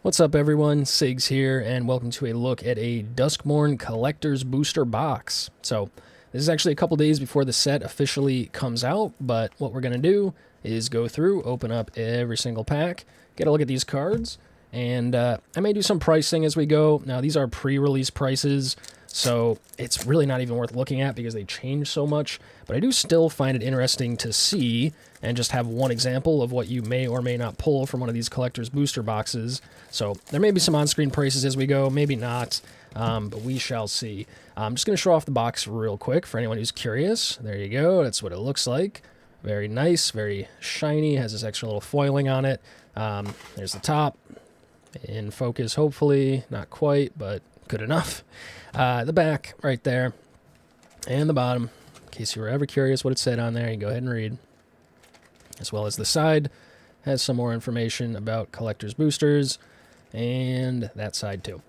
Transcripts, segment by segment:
What's up everyone, Sigs here, and welcome to a look at a Duskmourne Collector's Booster box. So, this is actually a couple days before the set officially comes out, but what we're going to do is go through, open up every single pack, get a look at these cards, and I may do some pricing as we go. Now, these are pre-release prices, so it's really not even worth looking at because they change so much, but I do still find it interesting to see and just have one example of what you may or may not pull from one of these collector's booster boxes. So there may be some on-screen prices as we go, maybe not, but we shall see. I'm just going to show off the box real quick for anyone who's curious. There you go, that's what it looks like. Very nice, very shiny, has this extra little foiling on it. There's the top, in focus hopefully, not quite, but good enough. The back right there, and the bottom, in case you were ever curious what it said on there, you can go ahead and read. As well as the side has some more information about collector's boosters, and that side too.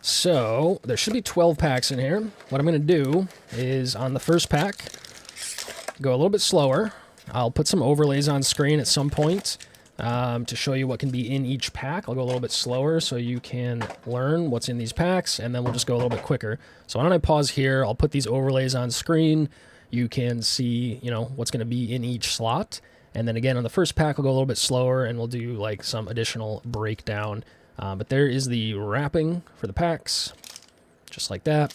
So there should be 12 packs in here. What I'm going to do is on the first pack, go a little bit slower. I'll put some overlays on screen at some point to show you what can be in each pack. I'll go a little bit slower so you can learn what's in these packs, and then we'll just go a little bit quicker. So why don't I pause here? I'll put these overlays on screen. You can see, what's going to be in each slot. And then again, on the first pack, we'll go a little bit slower, and we'll do like some additional breakdown. But there is the wrapping for the packs, just like that.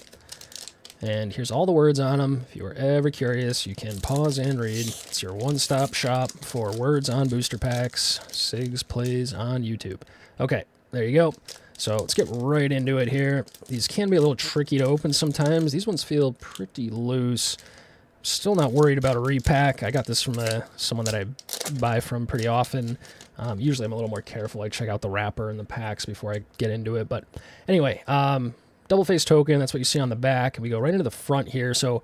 And here's all the words on them. If you were ever curious, you can pause and read. It's your one-stop shop for words on booster packs. Sigs Plays on YouTube. Okay, there you go. So let's get right into it here. These can be a little tricky to open sometimes. These ones feel pretty loose. Still not worried about a repack. I got this from someone that I buy from pretty often. Usually I'm a little more careful. I check out the wrapper and the packs before I get into it. But anyway, double face token, that's what you see on the back. And we go right into the front here. So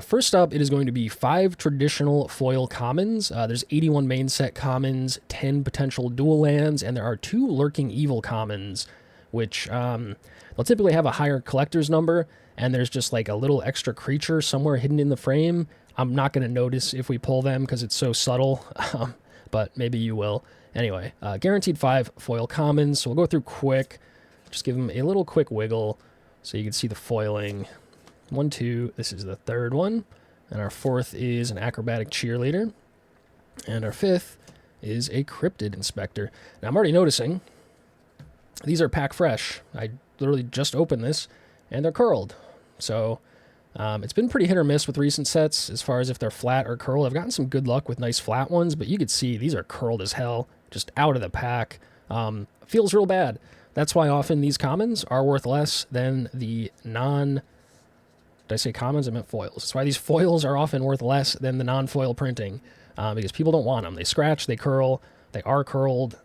first up, it is going to be 5 traditional foil commons. There's 81 main set commons, 10 potential dual lands, and there are 2 lurking evil commons, which they'll typically have a higher collector's number. And there's just like a little extra creature somewhere hidden in the frame. I'm not going to notice if we pull them because it's so subtle, but maybe you will. Anyway, guaranteed 5 foil commons, so we'll go through quick. Just give them a little quick wiggle so you can see the foiling. 1, 2, this is the third one. And our fourth is an acrobatic cheerleader. And our fifth is a cryptid inspector. Now I'm already noticing these are pack fresh. I literally just opened this and they're curled. So it's been pretty hit or miss with recent sets as far as if they're flat or curled. I've gotten some good luck with nice flat ones, but you could see these are curled as hell, just out of the pack. Feels real bad. That's why often these commons are worth less than the did I say commons? I meant foils. That's why these foils are often worth less than the non-foil printing because people don't want them. They scratch, they curl, they are curled.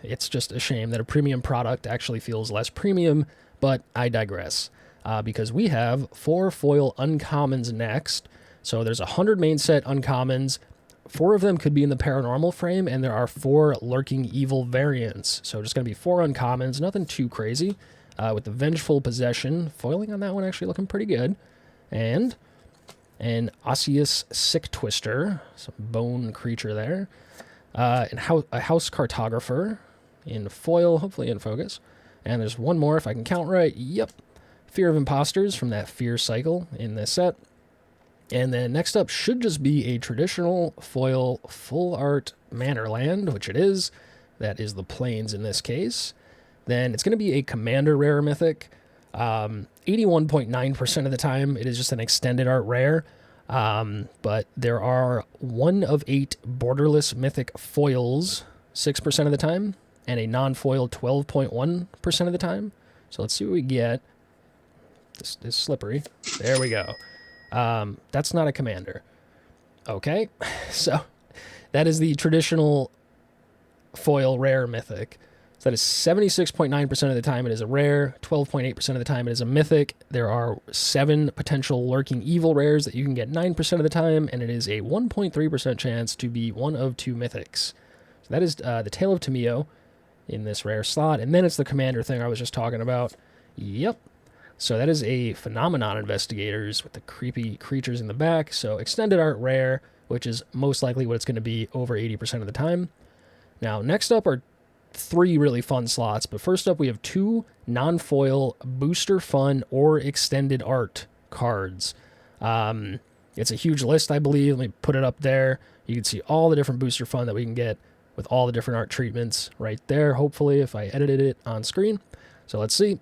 It's just a shame that a premium product actually feels less premium, but I digress. Because we have 4 foil uncommons next. So there's 100 main set uncommons. 4 of them could be in the paranormal frame, and there are 4 lurking evil variants. So just going to be 4 uncommons, nothing too crazy. With the Vengeful Possession, foiling on that one actually looking pretty good. And an Osseous Sick Twister, some bone creature there. And a House Cartographer in foil, hopefully in focus. And there's one more if I can count right. Yep. Fear of Imposters from that Fear cycle in this set. And then next up should just be a traditional foil full art Manor Land, which it is. That is the Plains in this case. Then it's going to be a Commander Rare Mythic. 81.9% of the time it is just an extended art rare. But there are 1 of 8 borderless Mythic foils 6% of the time. And a non-foil 12.1% of the time. So let's see what we get. This is slippery. There we go. That's not a commander. Okay, so that is the traditional foil rare mythic. So that is 76.9% of the time it is a rare, 12.8% of the time it is a mythic. There are 7 potential lurking evil rares that you can get 9% of the time, and it is a 1.3% chance to be 1 of 2 mythics. So that is the Tale of Tamio in this rare slot, and then it's the commander thing I was just talking about. Yep. So that is a Phenomenon Investigators with the creepy creatures in the back. So extended art rare, which is most likely what it's going to be over 80% of the time. Now, next up are three really fun slots. But first up, we have two non-foil booster fun or extended art cards. It's a huge list, I believe. Let me put it up there. You can see all the different booster fun that we can get with all the different art treatments right there, hopefully, if I edited it on screen. So let's see.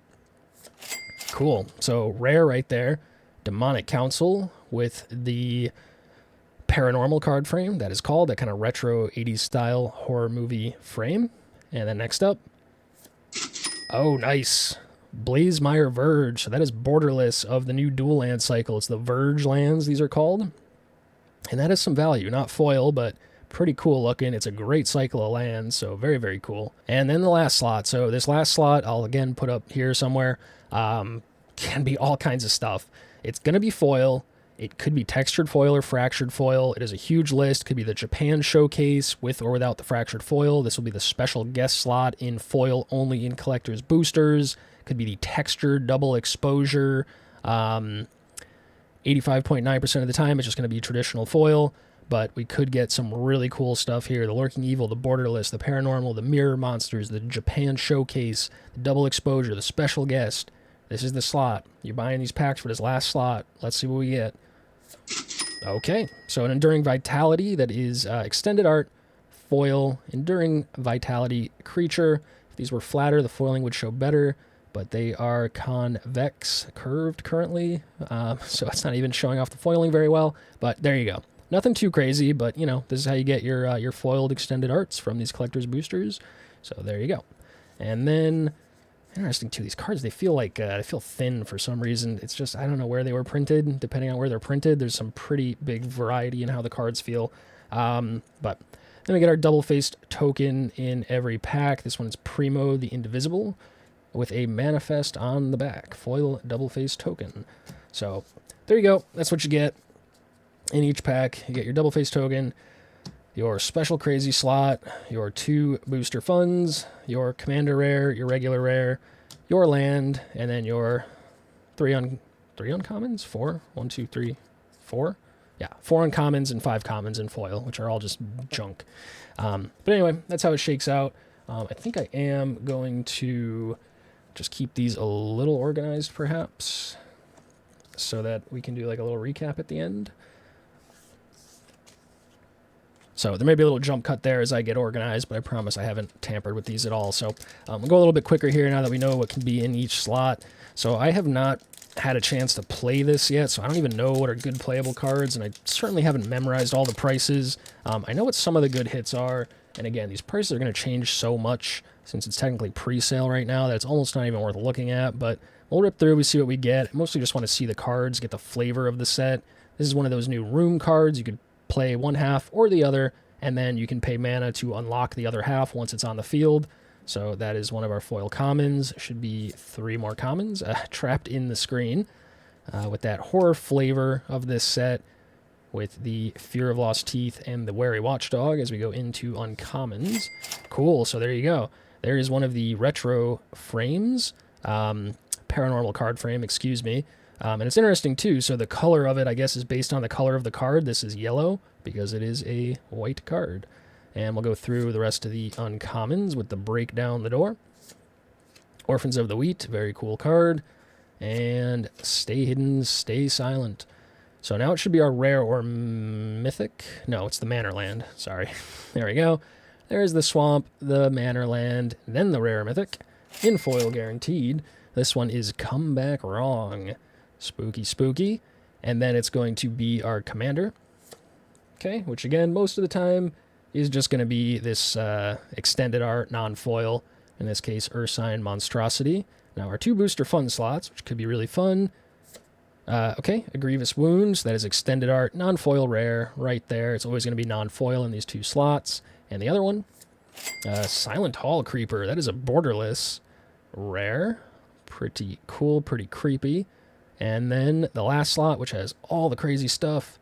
Cool. So rare right there. Demonic Council with the paranormal card frame that is called, that kind of retro 80s style horror movie frame. And then next up, oh, nice. Blazemeyer Verge. So that is borderless of the new dual land cycle. It's the Verge lands, these are called. And that has some value. Not foil, but pretty cool looking. It's a great cycle of lands, so very, very cool. And then the last slot. So this last slot, I'll again put up here somewhere. Can be all kinds of stuff. It's going to be foil. It could be textured foil or fractured foil. It is a huge list. Could be the Japan showcase with or without the fractured foil. This will be the special guest slot in foil only in collector's boosters. Could be the textured double exposure. 85.9% of the time, it's just going to be traditional foil. But we could get some really cool stuff here. The Lurking Evil, the Borderless, the Paranormal, the Mirror Monsters, the Japan Showcase, the Double Exposure, the Special Guest. This is the slot. You're buying these packs for this last slot. Let's see what we get. Okay, so an Enduring Vitality that is extended art, foil, Enduring Vitality creature. If these were flatter, the foiling would show better, but they are convex curved currently, so it's not even showing off the foiling very well, but there you go. Nothing too crazy, but, you know, this is how you get your foiled extended arts from these collector's boosters, so there you go. And then, interesting too, these cards, they feel like, they feel thin for some reason. It's just, I don't know where they were printed. Depending on where they're printed, there's some pretty big variety in how the cards feel. But then we get our double-faced token in every pack. This one is Primo the Indivisible with a manifest on the back. Foil double-faced token. So there you go. That's what you get in each pack. You get your double-faced token, your special crazy slot, your 2 booster funds, your commander rare, your regular rare, your land, and then your 3 uncommons? 4? 1, 2, 3, 4? Yeah, 4 uncommons and 5 commons in foil, which are all just junk. But anyway, that's how it shakes out. I think I am going to just keep these a little organized, perhaps, so that we can do like a little recap at the end. So there may be a little jump cut there as I get organized, but I promise I haven't tampered with these at all. So we'll go a little bit quicker here now that we know what can be in each slot. So I have not had a chance to play this yet, so I don't even know what are good playable cards, and I certainly haven't memorized all the prices. I know what some of the good hits are, and again, these prices are going to change so much since it's technically pre-sale right now that it's almost not even worth looking at, but we'll rip through, we see what we get. I mostly just want to see the cards, get the flavor of the set. This is one of those new room cards. You could play one half or the other, and then you can pay mana to unlock the other half once it's on the field. So that is one of our foil commons. Should be 3 more commons trapped in the screen with that horror flavor of this set with the Fear of Lost Teeth and the Wary Watchdog as we go into uncommons. Cool, so there you go. There is one of the retro frames, paranormal card frame, excuse me. And it's interesting too, so the color of it, I guess, is based on the color of the card. This is yellow because it is a white card. And we'll go through the rest of the uncommons with the Break Down the Door. Orphans of the Wheat, very cool card. And Stay Hidden, Stay Silent. So now it should be our rare or mythic. No, it's the Manorland. Sorry. There we go. There's the Swamp, the Manorland, then the rare mythic. In foil guaranteed. This one is Come Back Wrong. Spooky, spooky. And then it's going to be our commander. Okay, which again, most of the time is just going to be this extended art, non-foil, in this case, Ursine Monstrosity. Now our 2 booster fun slots, which could be really fun. Okay, a Grievous Wounds, that is extended art, non-foil rare, right there. It's always going to be non-foil in these 2 slots. And the other one, Silent Hall Creeper, that is a borderless rare. Pretty cool, pretty creepy. And then the last slot, which has all the crazy stuff.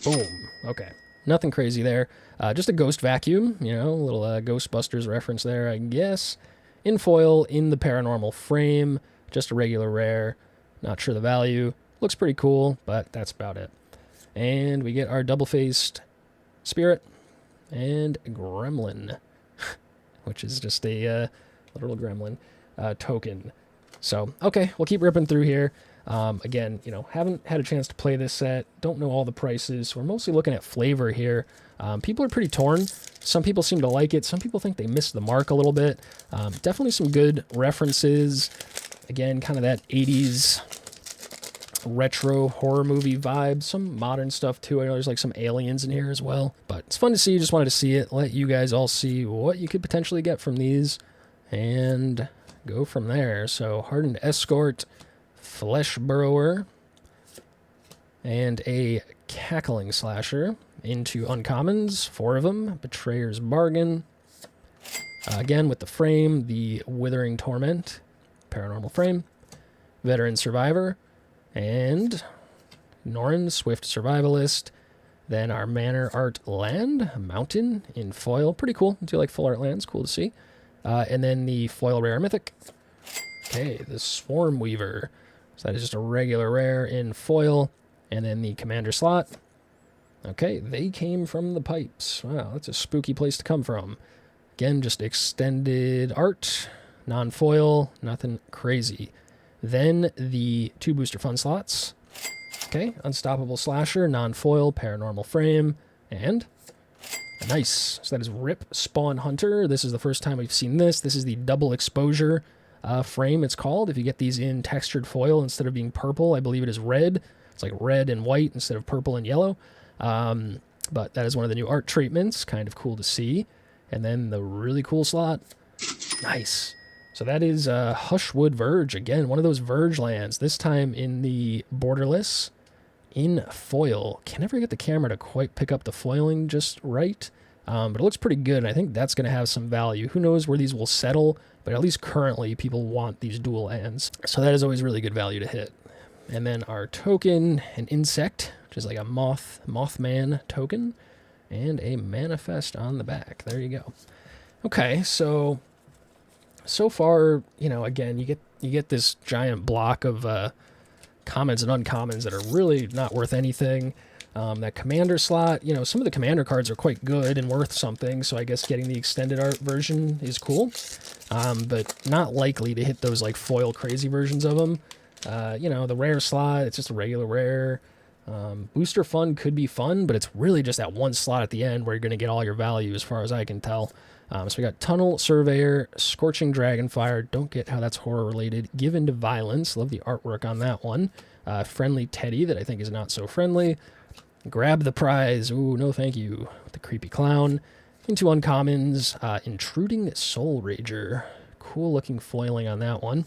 Boom. Okay. Nothing crazy there. Just a Ghost Vacuum, you know, a little Ghostbusters reference there, I guess. In foil, in the paranormal frame, just a regular rare. Not sure the value. Looks pretty cool, but that's about it. And we get our double-faced Spirit and Gremlin. which is just a literal gremlin token. So, okay, we'll keep ripping through here. Again, you know, haven't had a chance to play this set. Don't know all the prices. So we're mostly looking at flavor here. People are pretty torn. Some people seem to like it. Some people think they missed the mark a little bit. Definitely some good references. Again, kind of that 80s retro horror movie vibe. Some modern stuff too. I know there's like some aliens in here as well. But it's fun to see. Just wanted to see it. Let you guys all see what you could potentially get from these. And go from there. So Hardened Escort, Flesh Burrower, and a Cackling Slasher into uncommons, 4 of them. Betrayer's Bargain. Again, with the frame, the Withering Torment, Paranormal Frame, Veteran Survivor, and Norrin, Swift Survivalist. Then our Manor Art Land, Mountain in foil. Pretty cool. I do like full art lands. Cool to see. And then the foil rare mythic. Okay, the Swarm Weaver. So that is just a regular rare in foil. And then the commander slot. Okay, they came from the pipes. Wow, that's a spooky place to come from. Again, just extended art, non-foil, nothing crazy. Then the 2 booster fun slots. Okay, Unstoppable Slasher, non-foil, paranormal frame, and nice. So that is Rip Spawn Hunter. This is the first time we've seen this. This is the double exposure frame, it's called. If you get these in textured foil, instead of being purple, I believe it is red. It's like red and white instead of purple and yellow. But that is one of the new art treatments. Kind of cool to see. And then the really cool slot. Nice. So that is Hushwood Verge. Again, one of those Verge lands. This time in the borderless in foil. Can never get the camera to quite pick up the foiling just right. But it looks pretty good, and I think that's going to have some value. Who knows where these will settle, but at least currently people want these dual lands. So that is always really good value to hit. And then our token, an insect, which is like a Mothman token, and a manifest on the back. There you go. Okay, so far, you know, again, you get this giant block of commons and uncommons that are really not worth anything. That commander slot, you know, some of the commander cards are quite good and worth something, so I guess getting the extended art version is cool. But not likely to hit those like foil crazy versions of them. You know, the rare slot, it's just a regular rare. Booster fun could be fun, but it's really just that one slot at the end where you're going to get all your value as far as I can tell. So we got Tunnel Surveyor, Scorching Dragonfire, don't get how that's horror related, Given to Violence, love the artwork on that one. Friendly Teddy that I think is not so friendly. Grab the Prize, ooh, no thank you. The Creepy Clown. Into uncommons, Intruding Soul Rager, cool looking foiling on that one.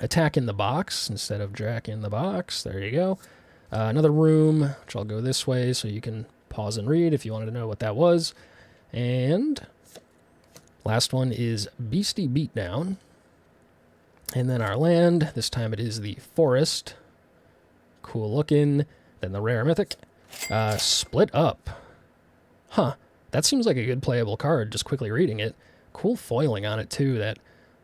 Attack in the Box instead of Jack in the Box, there you go. Another room, which I'll go this way so you can pause and read if you wanted to know what that was. And last one is Beastie Beatdown. And then our land, this time it is the Forest. Cool looking. Then the rare mythic. Split Up. Huh, that seems like a good playable card, just quickly reading it. Cool foiling on it too, that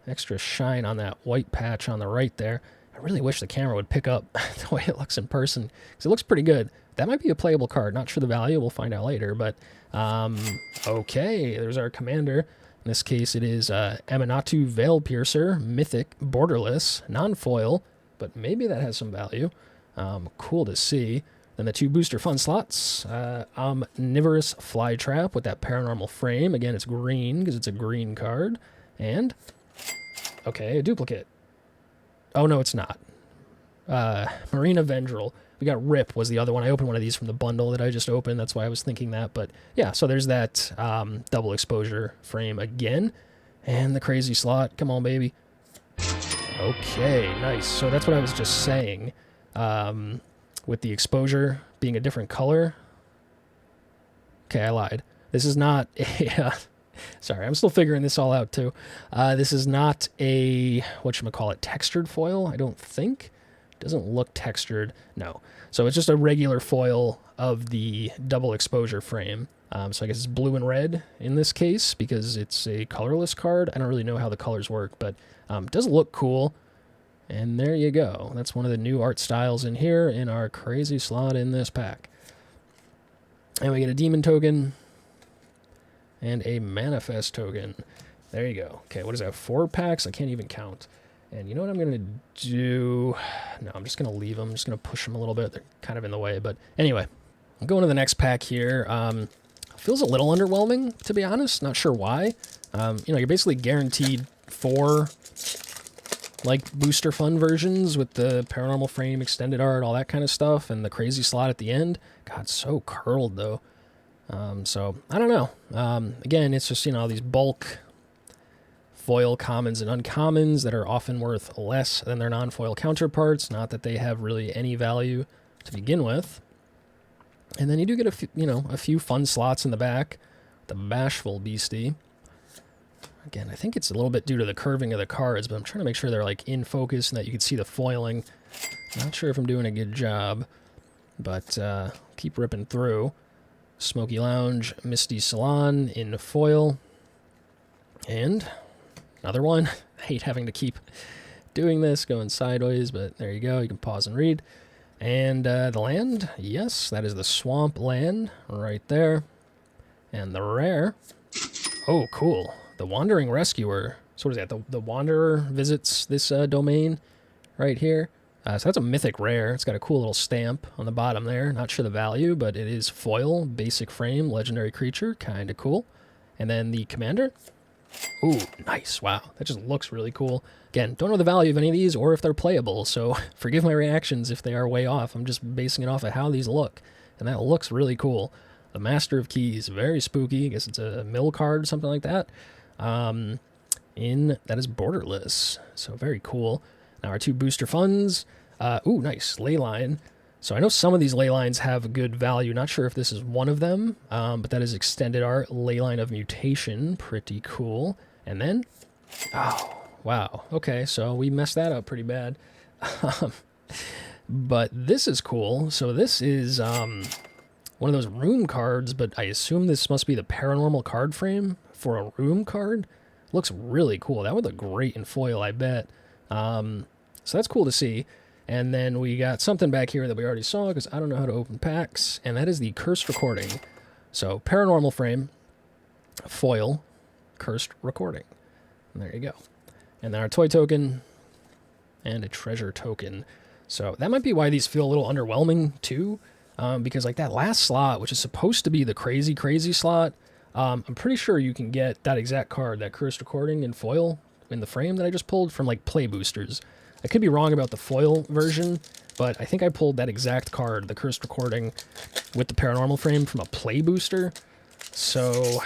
extra shine on that white patch on the right there. I really wish the camera would pick up the way it looks in person, because it looks pretty good. That might be a playable card. Not sure the value. We'll find out later. But, okay, there's our commander. In this case, it is Aminatu Veil Piercer, Mythic, Borderless, non-foil, but maybe that has some value. Cool to see. Then the 2 booster fun slots. Omnivorous Flytrap with that paranormal frame. Again, it's green because it's a green card. And, okay, a duplicate. Oh, no, it's not. Marina Vendril. We got Rip was the other one. I opened one of these from the bundle that I just opened. That's why I was thinking that. But, yeah, so there's that double exposure frame again. And the crazy slot. Come on, baby. Okay, nice. So that's what I was just saying. With the exposure being a different color. Okay, I lied. This is not a... sorry, I'm still figuring this all out, too. This is not a, whatchamacallit, textured foil, I don't think. It doesn't look textured, no. So it's just a regular foil of the double exposure frame. So I guess it's blue and red in this case, because it's a colorless card. I don't really know how the colors work, but it does look cool. And there you go. That's one of the new art styles in here in our crazy slot in this pack. And we get a demon token and a manifest token. There you go. Okay, what is that? 4 packs? I can't even count. And you know what I'm going to do? No, I'm just going to leave them. I'm just going to push them a little bit. They're kind of in the way. But anyway, I'm going to the next pack here. Feels a little underwhelming, to be honest. Not sure why. You know, you're basically guaranteed 4 like booster fun versions with the paranormal frame, extended art, all that kind of stuff, and the crazy slot at the end. God, so curled though. So I don't know. Again, it's just, you know, these bulk foil commons and uncommons that are often worth less than their non-foil counterparts. Not that they have really any value to begin with. And then you do get a few, you know, a few fun slots in the back. The Bashful Beastie. Again, I think it's a little bit due to the curving of the cards, but I'm trying to make sure they're like in focus and that you can see the foiling. Not sure if I'm doing a good job, but keep ripping through. Smoky Lounge, Misty Salon in foil. And another one. I hate having to keep doing this, going sideways, but there you go. You can pause and read. And the land, yes, that is the Swamp Land right there. And the rare, oh, cool. The Wandering Rescuer. So what is that? The Wanderer visits this domain right here. So that's a mythic rare. It's got a cool little stamp on the bottom there. Not sure the value, but it is foil, basic frame, legendary creature. Kind of cool. And then the Commander. Ooh, nice. Wow. That just looks really cool. Again, don't know the value of any of these or if they're playable, so forgive my reactions if they are way off. I'm just basing it off of how these look. And that looks really cool. The Master of Keys, very spooky. I guess it's a mill card, something like that. That is borderless, so very cool. Now our 2 booster funds. Ooh, nice. Leyline. So I know some of these Leylines have good value. Not sure if this is one of them, but that is extended art. Leyline of Mutation. Pretty cool. And then, oh, wow. Okay, so we messed that up pretty bad. But this is cool. So this is one of those room cards, but I assume this must be the paranormal card frame for a room card. Looks really cool. That would look great in foil, I bet. So that's cool to see. And then we got something back here that we already saw because I don't know how to open packs, and that is the Cursed Recording. So paranormal frame, foil, Cursed Recording. And there you go. And then our toy token and a treasure token. So that might be why these feel a little underwhelming too, because like that last slot, which is supposed to be the crazy slot, I'm pretty sure you can get that exact card, that Cursed Recording in foil in the frame that I just pulled from like Play Boosters. I could be wrong about the foil version, but I think I pulled that exact card, the Cursed Recording, with the paranormal frame from a Play Booster. So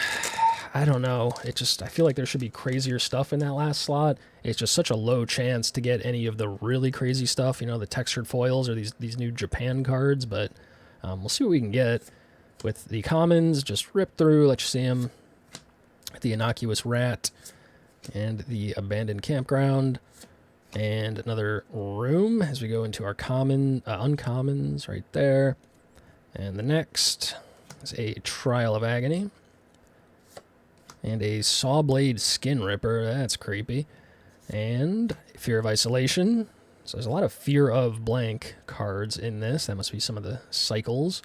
I don't know. I feel like there should be crazier stuff in that last slot. It's just such a low chance to get any of the really crazy stuff, you know, the textured foils or these new Japan cards, but we'll see what we can get. With the commons, just rip through, let you see them. The Innocuous Rat and the Abandoned Campground. And another room as we go into our uncommons right there. And the next is a Trial of Agony. And a Sawblade Skin Ripper. That's creepy. And Fear of Isolation. So there's a lot of Fear of blank cards in this. That must be some of the cycles.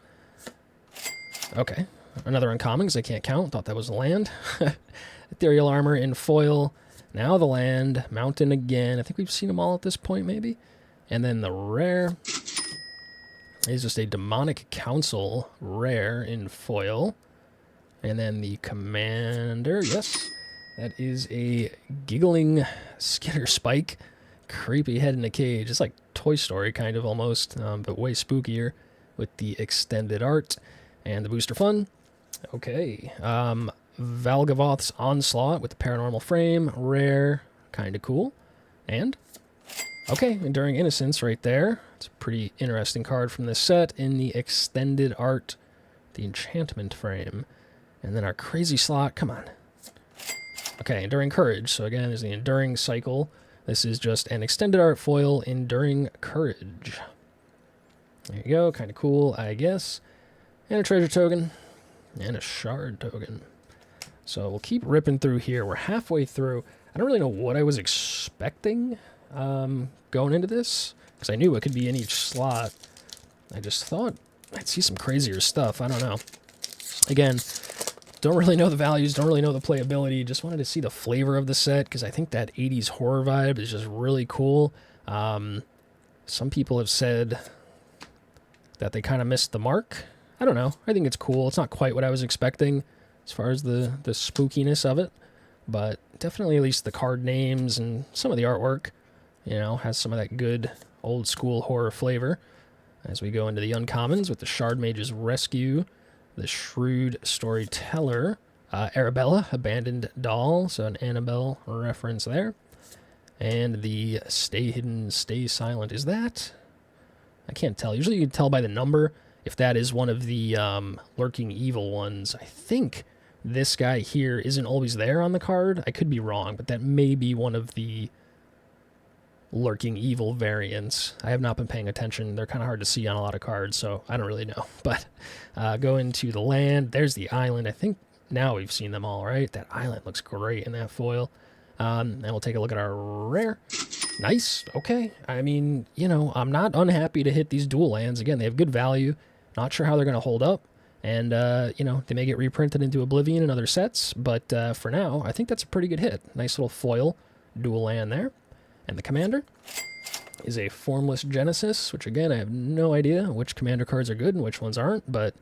Okay. Another uncommon because I can't count. Thought that was land. Ethereal Armor in foil. Now the land, mountain again. I think we've seen them all at this point, maybe. And then the rare is just a Demonic Council rare in foil. And then the commander, yes, that is a Giggling Skitter Spike. Creepy head in a cage. It's like Toy Story kind of almost, but way spookier with the extended art. And the booster fun. Okay. Valgavoth's Onslaught with the paranormal frame. Rare. Kind of cool. And, okay, Enduring Innocence right there. It's a pretty interesting card from this set in the extended art. The enchantment frame. And then our crazy slot. Come on. Okay, Enduring Courage. So again, there's the Enduring Cycle. This is just an extended art foil, Enduring Courage. There you go. Kind of cool, I guess. And a treasure token. And a shard token. So we'll keep ripping through here. We're halfway through. I don't really know what I was expecting going into this, because I knew it could be in each slot. I just thought I'd see some crazier stuff. I don't know. Again, don't really know the values, don't really know the playability. Just wanted to see the flavor of the set because I think that 80s horror vibe is just really cool. Some people have said that they kind of missed the mark. I don't know. I think it's cool. It's not quite what I was expecting as far as the spookiness of it, but definitely at least the card names and some of the artwork, you know, has some of that good old school horror flavor. As we go into the uncommons with the Shard Mage's Rescue, the Shrewd Storyteller, Arabella, Abandoned Doll, so an Annabelle reference there, and the Stay Hidden, Stay Silent. Is that? I can't tell. Usually you can tell by the number if that is one of the Lurking Evil ones. I think this guy here isn't always there on the card. I could be wrong, but that may be one of the Lurking Evil variants. I have not been paying attention. They're kind of hard to see on a lot of cards, so I don't really know. But go into the land. There's the island. I think now we've seen them all, right? That island looks great in that foil. And we'll take a look at our rare. Nice. Okay. I mean, you know, I'm not unhappy to hit these dual lands. Again, they have good value. Not sure how they're going to hold up. And, you know, they may get reprinted into Oblivion and other sets. But for now, I think that's a pretty good hit. Nice little foil dual land there. And the commander is a Formless Genesis, which, again, I have no idea which commander cards are good and which ones aren't. But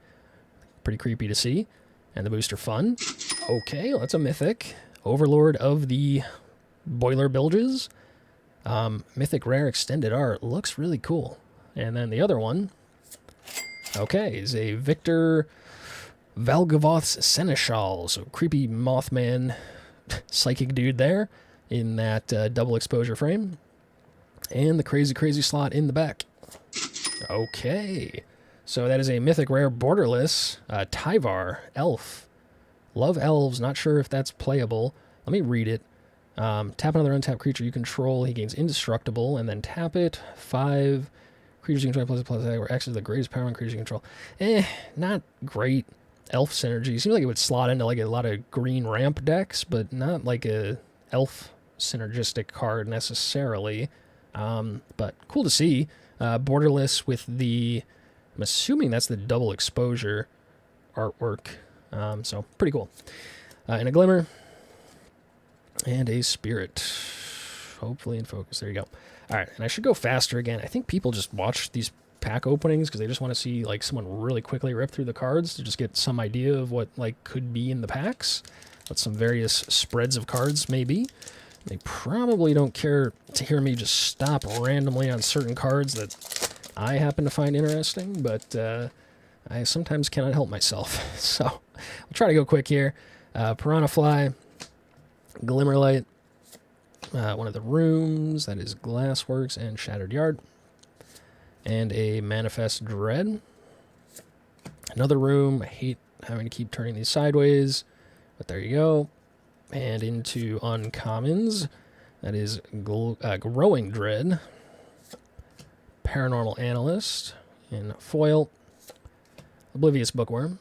pretty creepy to see. And the booster fun. Okay, well, that's a mythic. Overlord of the Boiler Bilges. Mythic Rare Extended Art. Looks really cool. And then the other one, okay, is a Victor Valgavoth's Seneschal. So creepy Mothman psychic dude there in that double exposure frame. And the crazy, crazy slot in the back. Okay. So that is a Mythic Rare Borderless Tyvar Elf. Love elves, not sure if that's playable. Let me read it. Tap another untapped creature you control. He gains indestructible, and then tap it. 5 creatures you control plus where X is the greatest power on creatures you control. Not great elf synergy. Seems like it would slot into like a lot of green ramp decks, but not like a elf synergistic card necessarily. But cool to see. Borderless with the, I'm assuming that's the double exposure artwork. So pretty cool. And a Glimmer. And a Spirit. Hopefully in focus. There you go. Alright, and I should go faster again. I think people just watch these pack openings because they just want to see like someone really quickly rip through the cards to just get some idea of what like could be in the packs. What some various spreads of cards may be. They probably don't care to hear me just stop randomly on certain cards that I happen to find interesting, but I sometimes cannot help myself. So I'll try to go quick here. Piranha Fly, Glimmerlight, one of the rooms, that is Glassworks and Shattered Yard, and a Manifest Dread. Another room. I hate having to keep turning these sideways, but there you go. And into uncommons, that is Growing Dread, Paranormal Analyst in foil, Oblivious Bookworm,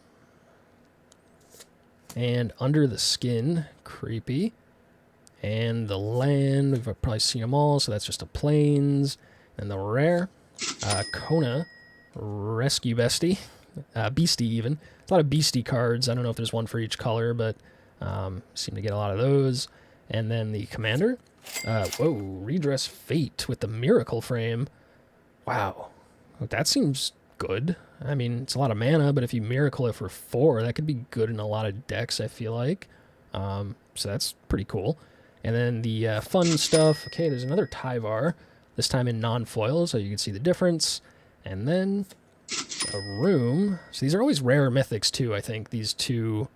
and Under the Skin, creepy, and the land, we've probably seen them all, so that's just a plains, and the rare, Kona, Rescue Bestie, Beastie even, a lot of Beastie cards. I don't know if there's one for each color, but seem to get a lot of those. And then the commander, Redress Fate with the Miracle Frame. Wow, that seems good. I mean, it's a lot of mana, but if you Miracle it for 4, that could be good in a lot of decks, I feel like. So that's pretty cool. And then the fun stuff. Okay, there's another Tyvar, this time in non-foil, so you can see the difference. And then a room. So these are always rare mythics, too, I think, these two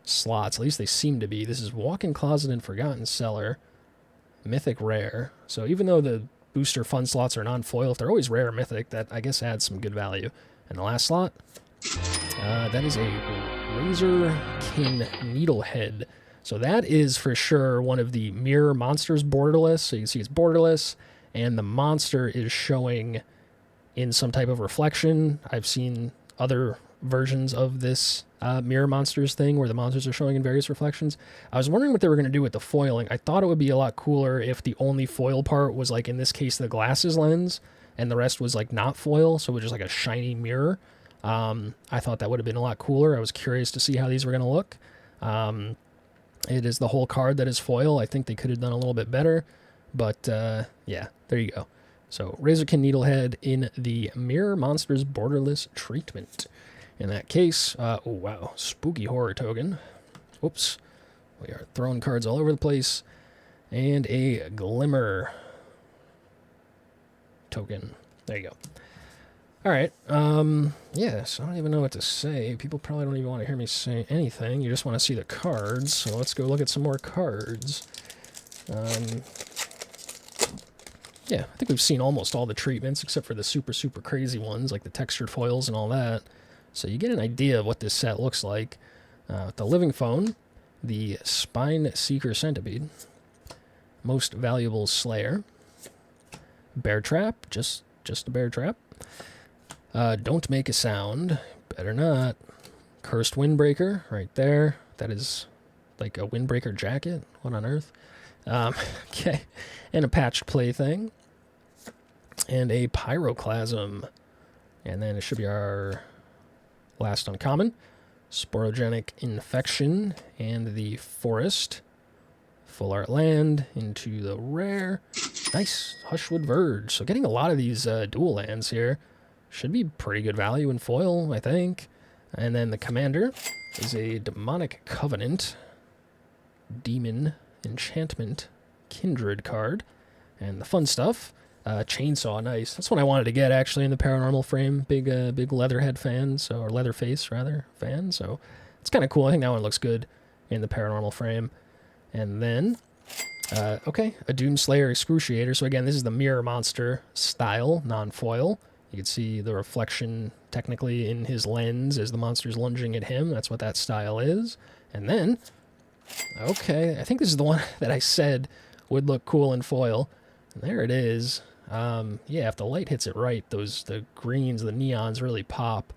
slots. At least they seem to be. This is Walk-in Closet and Forgotten Cellar. Mythic rare. So even though the booster fun slots are non-foil, if they're always rare or mythic, that I guess adds some good value. And the last slot, that is a Razorkin Needlehead. So that is for sure one of the mirror monsters borderless. So you can see it's borderless, and the monster is showing in some type of reflection. I've seen other versions of this mirror monsters thing where the monsters are showing in various reflections. I was wondering what they were going to do with the foiling. I thought it would be a lot cooler if the only foil part was, like in this case, the glasses lens, and the rest was like not foil, so it was just like a shiny mirror. I thought that would have been a lot cooler. I was curious to see how these were going to look. It is the whole card that is foil. I think they could have done a little bit better, but yeah, there you go. So Razorkin Needlehead in the Mirror Monsters Borderless treatment. In that case, oh wow, Spooky Horror token. Oops, we are throwing cards all over the place. And a Glimmer token. There you go. All right. Yeah, so I don't even know what to say. People probably don't even want to hear me say anything. You just want to see the cards. So let's go look at some more cards. Yeah, I think we've seen almost all the treatments except for the super, super crazy ones like the textured foils and all that. So you get an idea of what this set looks like. The Living Phone, the Spine Seeker Centipede, Most Valuable Slayer, Bear Trap, just a bear trap. Don't Make a Sound, better not. Cursed Windbreaker, right there. That is like a windbreaker jacket. What on earth? Okay, and a Patched Plaything, and a Pyroclasm, and then it should be our last uncommon, Sporogenic Infection, and the Forest. Full Art Land into the rare. Nice, Hushwood Verge. So getting a lot of these dual lands here should be pretty good value in foil, I think. And then the Commander is a Demonic Covenant, Demon Enchantment, Kindred card. And the fun stuff, Chainsaw, nice. That's what I wanted to get, actually, in the Paranormal frame. Big Leatherhead fan, or Leatherface, rather, fan. So it's kind of cool. I think that one looks good in the Paranormal frame. And then, okay, a Doomslayer Excruciator. So again, this is the Mirror Monster style, non-foil. You can see the reflection technically in his lens as the monster's lunging at him. That's what that style is. And then, okay, I think this is the one that I said would look cool in foil. And there it is. Yeah, if the light hits it right, the greens, the neons really pop.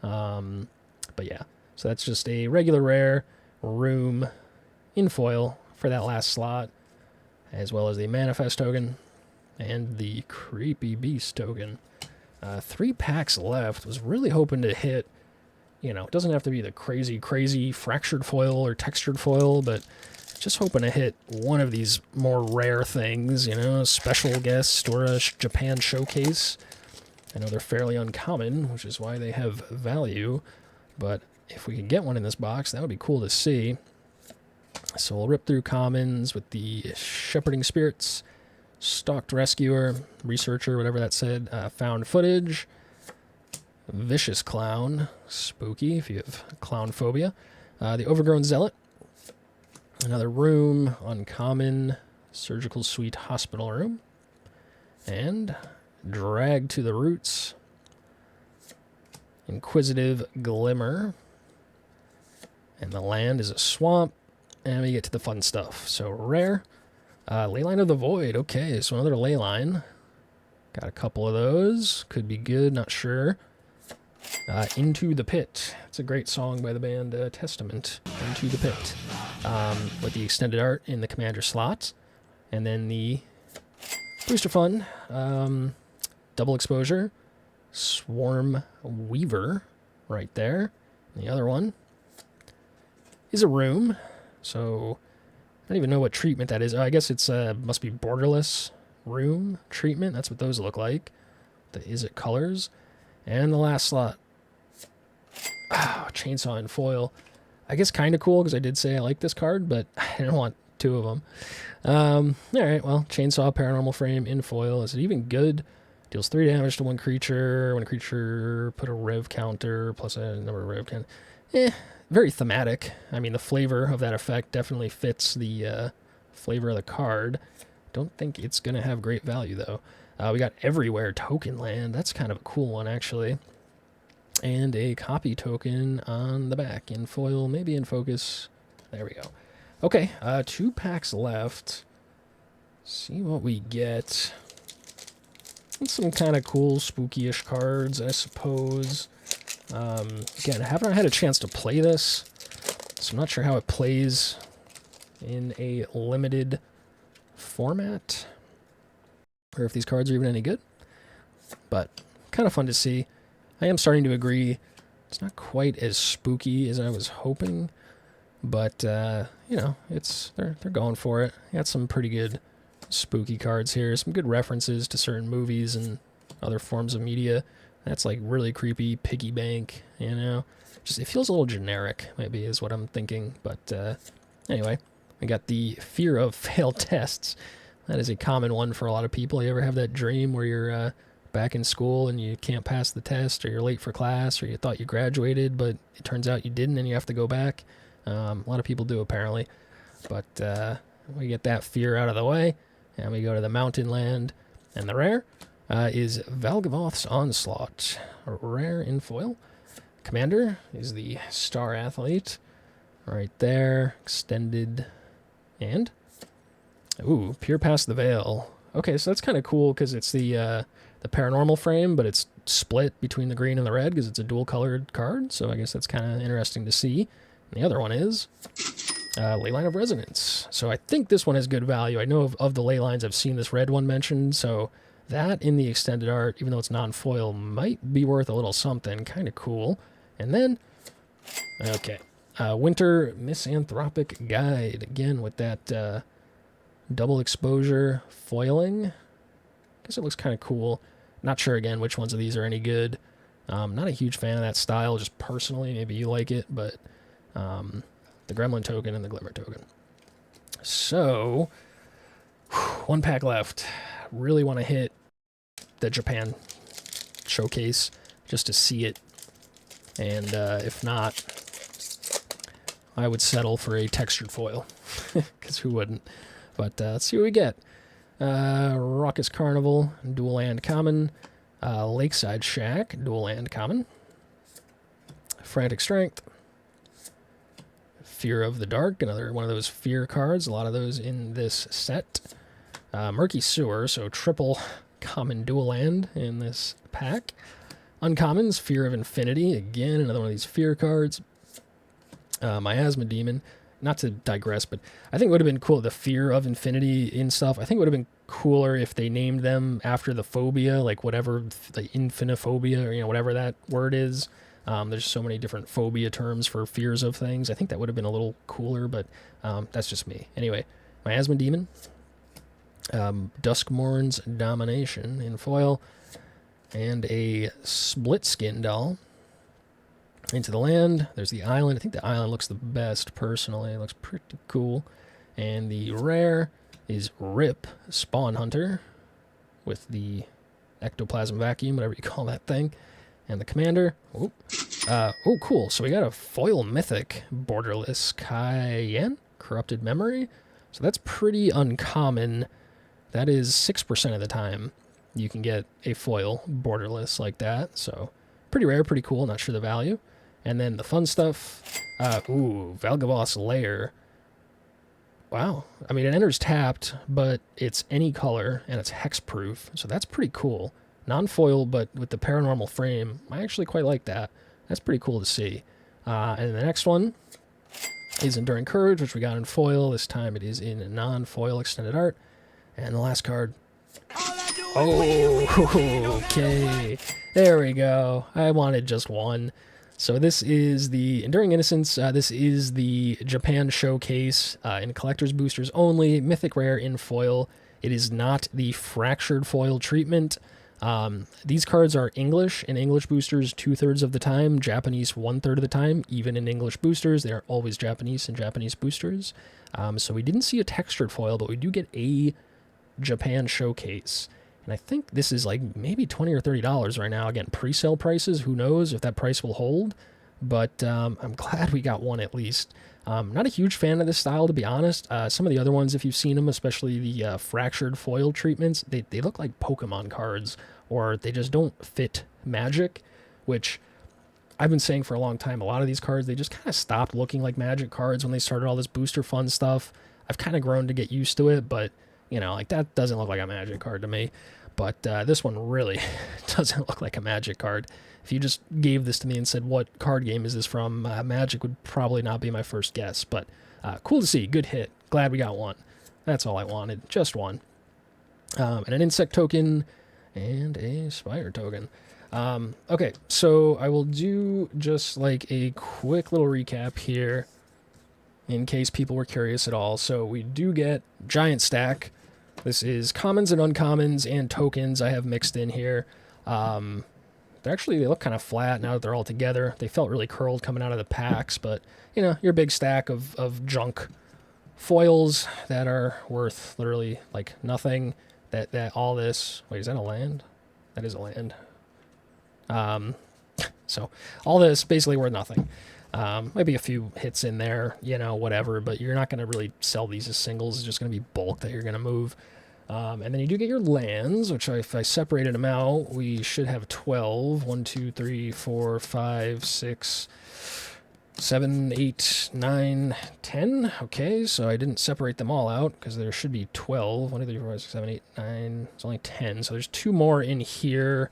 But yeah, so that's just a regular rare room in foil for that last slot, as well as the Manifest token and the Creepy Beast token. 3 packs left. Was really hoping to hit, you know, it doesn't have to be the crazy fractured foil or textured foil, but just hoping to hit one of these more rare things, you know, a special guest or a Japan showcase. I know they're fairly uncommon, which is why they have value, but if we can get one in this box, that would be cool to see. So we'll rip through commons with the Shepherding Spirits, Stalked Rescuer, Researcher, whatever that said, Found Footage, Vicious Clown, spooky if you have clown phobia, the Overgrown Zealot, another room, uncommon, Surgical Suite Hospital Room, and Drag to the Roots, Inquisitive Glimmer, and the land is a swamp. And we get to the fun stuff. So rare, Leyline of the Void. Okay, so another Leyline. Got a couple of those. Could be good, not sure. Into the Pit. It's a great song by the band Testament. Into the Pit. With the extended art in the Commander slot. And then the Booster Fun. Double Exposure. Swarm Weaver. Right there. And the other one is a room. So, I don't even know what treatment that is. I guess it's must be borderless room treatment. That's what those look like. The Is It colors. And the last slot. Oh, Chainsaw and foil. I guess kind of cool because I did say I like this card, but I didn't want 2 of them. Alright, well, Chainsaw Paranormal frame in foil. Is it even good? Deals 3 damage to one creature. When a creature put a rev counter plus a number of rev count. Very thematic. I mean, the flavor of that effect definitely fits the flavor of the card. Don't think it's going to have great value, though. We got Everywhere Token Land. That's kind of a cool one, actually. And a copy token on the back in foil, maybe in focus. There we go. Okay, 2 packs left. See what we get. Some kind of cool, spooky-ish cards, I suppose. Again, I haven't had a chance to play this, so I'm not sure how it plays in a limited format, or if these cards are even any good, but kind of fun to see. I am starting to agree. It's not quite as spooky as I was hoping, but you know, they're going for it. Got some pretty good spooky cards here. Some good references to certain movies and other forms of media. That's like really creepy. Piggy bank, you know. Just it feels a little generic, maybe is what I'm thinking. But anyway, we got the fear of failed tests. That is a common one for a lot of people. You ever have that dream where you're back in school and you can't pass the test, or you're late for class, or you thought you graduated but it turns out you didn't and you have to go back? A lot of people do, apparently. But we get that fear out of the way, and we go to the mountain land. And the rare is Valgavoth's Onslaught, a rare in foil. Commander is the Star Athlete, right there, extended, and ooh, Peer Past the Veil. Okay, so that's kind of cool because it's the paranormal frame, but it's split between the green and the red because it's a dual-colored card. So I guess that's kind of interesting to see. And the other one is Leyline of Resonance. So I think this one has good value. I know of the ley lines, I've seen this red one mentioned, so that in the extended art, even though it's non-foil, might be worth a little something. Kind of cool. And then, okay, Winter Misanthropic Guide. Again, with that double exposure foiling. I guess it looks kind of cool. Not sure, again, which ones of these are any good. Not a huge fan of that style, just personally. Maybe you like it, but the Gremlin token and the Glimmer token. So, one pack left. Really want to hit the Japan showcase just to see it. And if not, I would settle for a textured foil, because who wouldn't? But let's see what we get. Raucous Carnival, dual land common. Lakeside Shack, dual land common. Frantic Strength. Fear of the Dark, another one of those fear cards. A lot of those in this set. Murky Sewer, so triple common dual land in this pack. Uncommons, Fear of Infinity, again, another one of these fear cards. Miasma Demon. Not to digress, but I think it would have been cool, the Fear of Infinity in stuff. I think it would have been cooler if they named them after the phobia, like whatever, the infinophobia, or, you know, whatever that word is. There's so many different phobia terms for fears of things. I think that would have been a little cooler, but that's just me. Anyway, Miasma Demon. Duskmourn's Domination in foil. And a Split Skin Doll. Into the land, there's the island. I think the island looks the best, personally. It looks pretty cool. And the rare is Rip Spawn Hunter with the Ectoplasm Vacuum, whatever you call that thing. And the commander, oh, cool. So we got a foil mythic, Borderless Cayenne, Corrupted Memory. So that's pretty uncommon. That is 6% of the time you can get a foil borderless like that. So pretty rare, pretty cool. Not sure the value. And then the fun stuff, Valgavoth's Lair. Wow. I mean, it enters tapped, but it's any color, and it's hexproof, so that's pretty cool. Non-foil, but with the paranormal frame, I actually quite like that. That's pretty cool to see. And the next one is Enduring Courage, which we got in foil. This time it is in non-foil extended art. And the last card. Oh, okay. There we go. I wanted just one. So this is the Enduring Innocence. This is the Japan Showcase in collector's boosters only. Mythic Rare in foil. It is not the fractured foil treatment. These cards are English in English boosters 2/3 of the time, Japanese 1/3 of the time. Even in English boosters, they are always Japanese in Japanese boosters. So we didn't see a textured foil, but we do get a Japan Showcase. And I think this is like maybe $20 or $30 right now. Again, pre-sale prices, who knows if that price will hold. But I'm glad we got one at least. Not a huge fan of this style, to be honest. Some of the other ones, if you've seen them, especially the fractured foil treatments, they look like Pokemon cards, or they just don't fit Magic, which I've been saying for a long time. A lot of these cards, they just kind of stopped looking like Magic cards when they started all this booster fun stuff. I've kind of grown to get used to it, but you know, like that doesn't look like a Magic card to me. But this one really doesn't look like a Magic card. If you just gave this to me and said, what card game is this from, Magic would probably not be my first guess. But cool to see. Good hit. Glad we got one. That's all I wanted. Just one. And an Insect token and a Spire token. Okay, so I will do just like a quick little recap here in case people were curious at all. So we do get giant stack. This is commons and uncommons and tokens I have mixed in here. They look kind of flat now that they're all together. They felt really curled coming out of the packs, but you know, your big stack of junk foils that are worth literally like nothing. That all this, wait, is that a land? That is a land. So all this basically worth nothing. Maybe a few hits in there, you know, whatever, but you're not going to really sell these as singles. It's just going to be bulk that you're going to move. And then you do get your lands, which if I separated them out, we should have 12. 1, 2, 3, 4, 5, 6, 7, 8, 9, 10. Okay, so I didn't separate them all out because there should be 12. 1, 2, 3, 4, 5, 6, 7, 8, 9. It's only 10. So there's 2 more in here,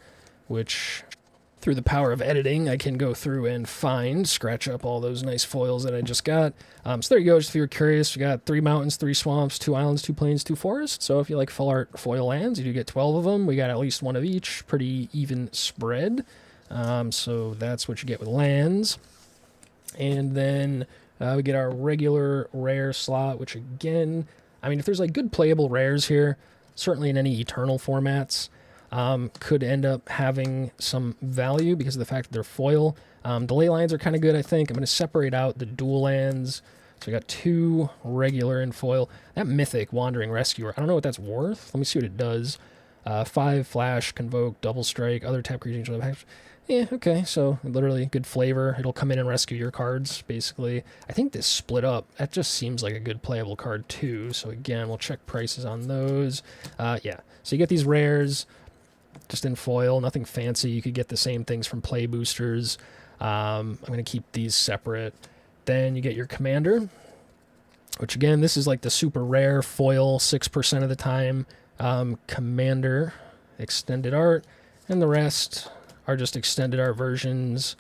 which through the power of editing, I can go through and scratch up all those nice foils that I just got. So there you go, just if you were curious, we got 3 mountains, 3 swamps, 2 islands, 2 plains, 2 forests. So if you like full art foil lands, you do get 12 of them. We got at least 1 of each, pretty even spread. So that's what you get with lands. And then we get our regular rare slot, which again, I mean, if there's like good playable rares here, certainly in any eternal formats, could end up having some value because of the fact that they're foil. The ley lines are kind of good, I think. I'm going to separate out the dual lands. So we got 2 regular in foil. That mythic Wandering Rescuer, I don't know what that's worth. Let me see what it does. 5 flash, convoke, double strike, other tap creatures. Yeah, okay, so literally good flavor. It'll come in and rescue your cards, basically. I think this split up, that just seems like a good playable card too. So again, we'll check prices on those. Yeah, so you get these rares just in foil, nothing fancy. You could get the same things from play boosters. I'm going to keep these separate. Then you get your commander, which again, this is like the super rare foil 6% of the time. Commander, extended art, and the rest are just extended art versions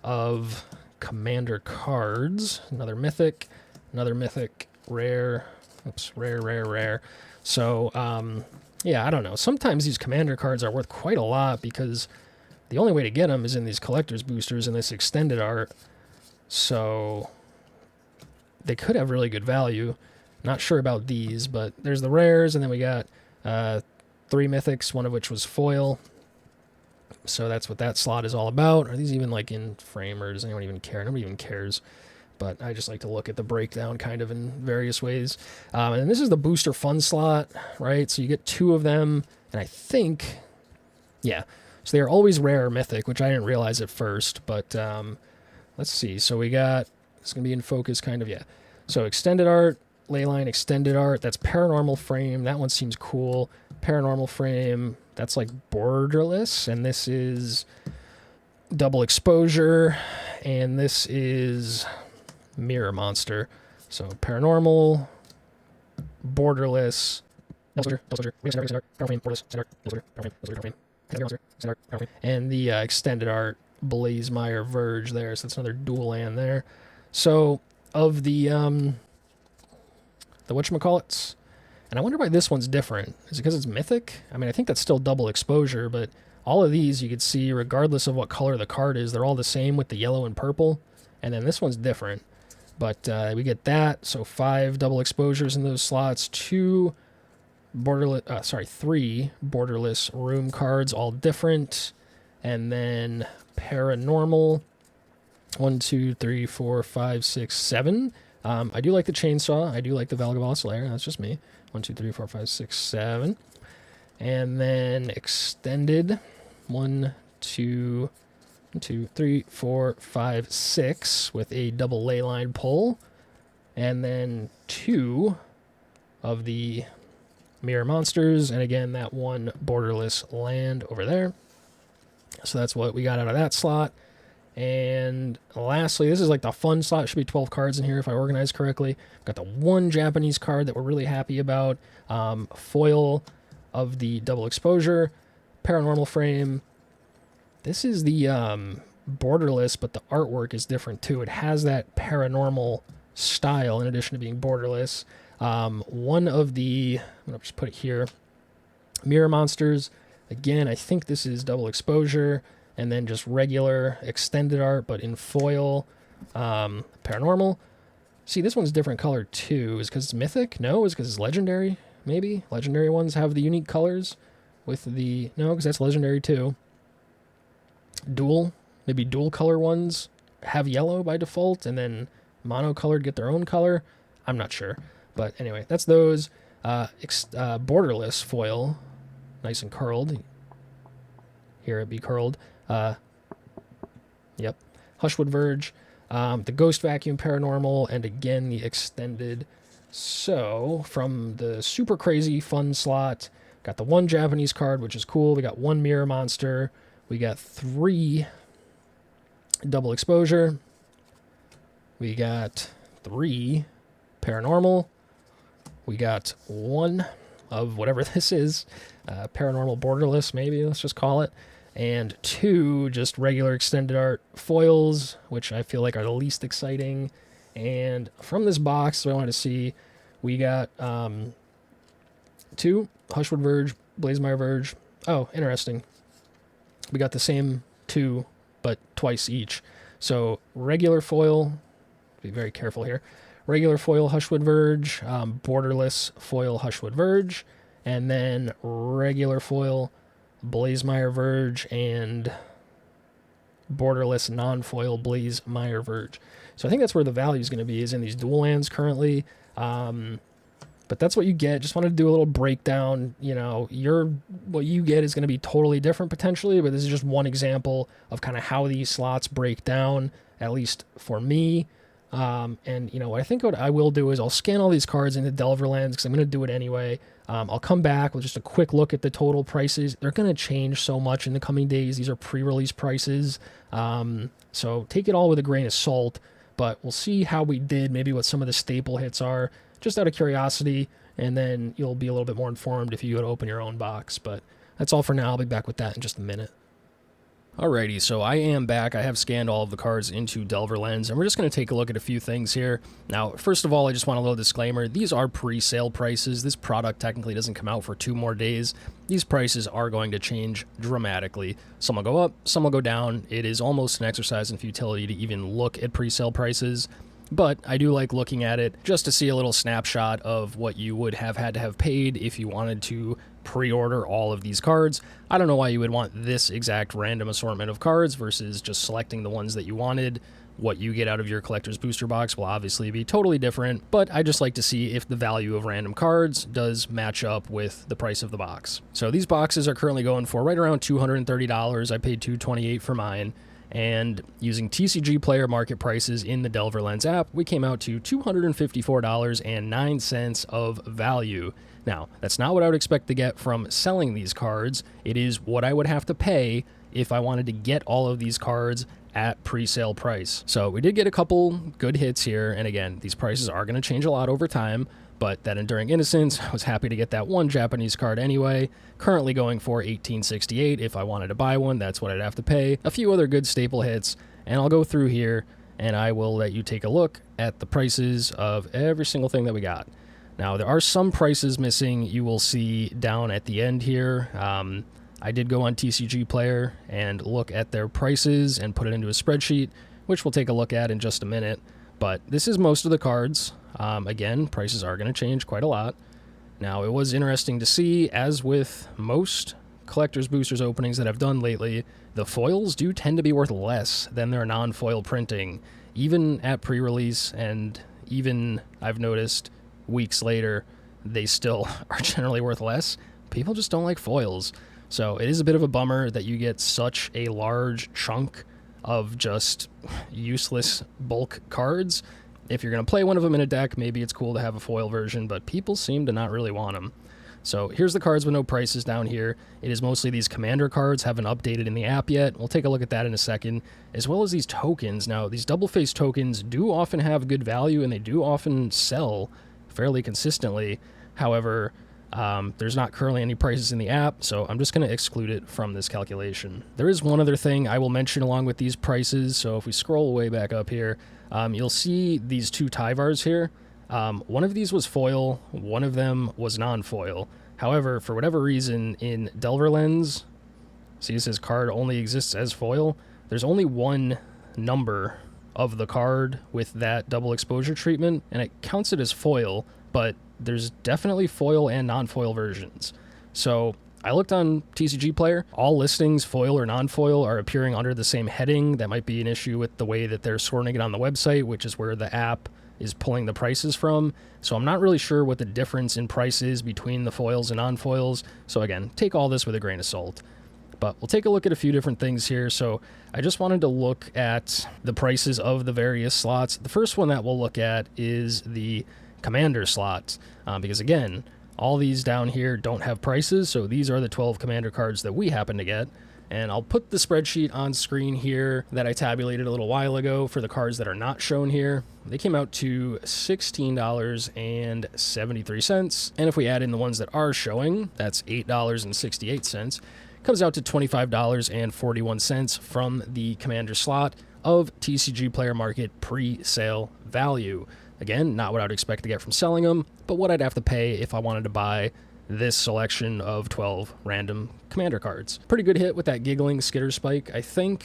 of commander cards. Another mythic, rare. Oops, rare. So, yeah, I don't know. Sometimes these commander cards are worth quite a lot because the only way to get them is in these collector's boosters and this extended art. So they could have really good value. Not sure about these, but there's the rares, and then we got 3 mythics, one of which was foil. So that's what that slot is all about. Are these even like in framers? I don't even care. Nobody even cares. But I just like to look at the breakdown kind of in various ways. And this is the booster fun slot, right? So you get 2 of them, and I think, yeah. So they are always rare or mythic, which I didn't realize at first. But let's see. So we got, it's going to be in focus kind of, yeah. So extended art, leyline extended art. That's paranormal frame. That one seems cool. Paranormal frame, that's like borderless. And this is double exposure. And this is mirror monster. So paranormal, borderless, and the extended art Blazemeyer Verge there. So that's another dual land there. So of the whatchamacallits, and I wonder why this one's different. Is it because it's mythic? I mean, I think that's still double exposure, but all of these you could see, regardless of what color the card is, they're all the same with the yellow and purple. And then this one's different. But we get that, so 5 double exposures in those slots, 3 borderless room cards, all different, and then paranormal, 1, 2, 3, 4, 5, 6, 7. I do like the chainsaw, I do like the Valgavoth Slayer, that's just me. 1, 2, 3, 4, 5, 6, 7. And then extended, 1, 2, 3, 4, 5, 6 with a double ley line pull, and then 2 of the mirror monsters, and again that 1 borderless land over there. So that's what we got out of that slot. And lastly, this is like the fun slot. It should be 12 cards in here if I organize correctly. Got the 1 Japanese card that we're really happy about. Foil of the double exposure, paranormal frame. This is the borderless, but the artwork is different too. It has that paranormal style in addition to being borderless. One of the, I'm going to just put it here, mirror monsters. Again, I think this is double exposure, and then just regular extended art, but in foil. Paranormal. See, this one's different color too. Is because it's mythic? No, is because it's legendary? Maybe? Legendary ones have the unique colors with the... No, because that's legendary too. Dual. Maybe dual color ones have yellow by default, and then monocolored get their own color. I'm not sure. But anyway, that's those. Borderless foil. Nice and curled. Here it be curled. Yep. Hushwood Verge. The Ghost Vacuum Paranormal, and again the extended. So, from the super crazy fun slot, got the 1 Japanese card, which is cool. We got 1 Mirror Monster. We got 3 double exposure. We got 3 paranormal. We got 1 of whatever this is. Paranormal borderless, maybe, let's just call it. And 2 just regular extended art foils, which I feel like are the least exciting. And from this box, I wanted to see, we got 2 Hushwood Verge, Blazemire Verge. Oh, interesting. We got the same 2, but twice each. So regular foil, be very careful here. Regular foil Hushwood Verge, borderless foil Hushwood Verge, and then regular foil Blazemire Verge and borderless non-foil Blazemire Verge. So I think that's where the value is going to be, is in these dual lands currently. But that's what you get. Just wanted to do a little breakdown. You know, what you get is going to be totally different potentially, but this is just one example of kind of how these slots break down, at least for me. And, you know, I think what I will do is I'll scan all these cards into Delver lands because I'm going to do it anyway. I'll come back with just a quick look at the total prices. They're going to change so much in the coming days. These are pre-release prices. So take it all with a grain of salt, but we'll see how we did, maybe what some of the staple hits are, just out of curiosity, and then you'll be a little bit more informed if you go to open your own box. But that's all for now. I'll be back with that in just a minute. Alrighty, so I am back. I have scanned all of the cards into Delver Lens, and we're just going to take a look at a few things here. Now, first of all, I just want a little disclaimer. These are pre-sale prices. This product technically doesn't come out for 2 more days. These prices are going to change dramatically. Some will go up, some will go down. It is almost an exercise in futility to even look at pre-sale prices, but I do like looking at it just to see a little snapshot of what you would have had to have paid if you wanted to pre-order all of these cards. I don't know why you would want this exact random assortment of cards versus just selecting the ones that you wanted. What you get out of your collector's booster box will obviously be totally different, but I just like to see if the value of random cards does match up with the price of the box. So these boxes are currently going for right around $230. I paid $228 for mine. And using TCG player market prices in the Delver Lens app, we came out to $254.09 of value. Now, that's not what I would expect to get from selling these cards. It is what I would have to pay if I wanted to get all of these cards at pre-sale price. So we did get a couple good hits here, and again, these prices are going to change a lot over time, but that Enduring Innocence, I was happy to get that 1 Japanese card anyway, currently going for $18.68. If I wanted to buy one, that's what I'd have to pay. A few other good staple hits, and I'll go through here, and I will let you take a look at the prices of every single thing that we got. Now, there are some prices missing you will see down at the end here. I did go on TCG Player and look at their prices and put it into a spreadsheet, which we'll take a look at in just a minute. But this is most of the cards. Again, prices are going to change quite a lot. Now, it was interesting to see, as with most collector's boosters openings that I've done lately, the foils do tend to be worth less than their non-foil printing, even at pre-release, and even, I've noticed, weeks later, they still are generally worth less. People just don't like foils. So it is a bit of a bummer that you get such a large chunk of just useless bulk cards. If you're going to play one of them in a deck, maybe it's cool to have a foil version, but people seem to not really want them. So here's the cards with no prices down here. It is mostly these commander cards, haven't updated in the app yet. We'll take a look at that in a second, as well as these tokens. Now, these double-face tokens do often have good value, and they do often sell fairly consistently. However, there's not currently any prices in the app, so I'm just going to exclude it from this calculation. There is one other thing I will mention along with these prices, so if we scroll way back up here, you'll see these 2 Tyvars here. One of these was foil, one of them was non-foil. However, for whatever reason, in Delver Lens, see, it says card only exists as foil. There's only one number of the card with that double exposure treatment, and it counts it as foil, but there's definitely foil and non-foil versions. So I looked on TCG Player. All listings, foil or non-foil, are appearing under the same heading. That might be an issue with the way that they're sorting it on the website, which is where the app is pulling the prices from. So I'm not really sure what the difference in price is between the foils and non-foils. So again, take all this with a grain of salt. But we'll take a look at a few different things here. So I just wanted to look at the prices of the various slots. The first one that we'll look at is the Commander slot, because again, all these down here don't have prices, so these are the 12 Commander cards that we happen to get. And I'll put the spreadsheet on screen here that I tabulated a little while ago for the cards that are not shown here. They came out to $16.73, and if we add in the ones that are showing, that's $8.68. Comes out to $25.41 from the Commander slot of TCG Player Market pre-sale value. Again, not what I would expect to get from selling them, but what I'd have to pay if I wanted to buy this selection of 12 random Commander cards. Pretty good hit with that giggling Skitter Spike, I think.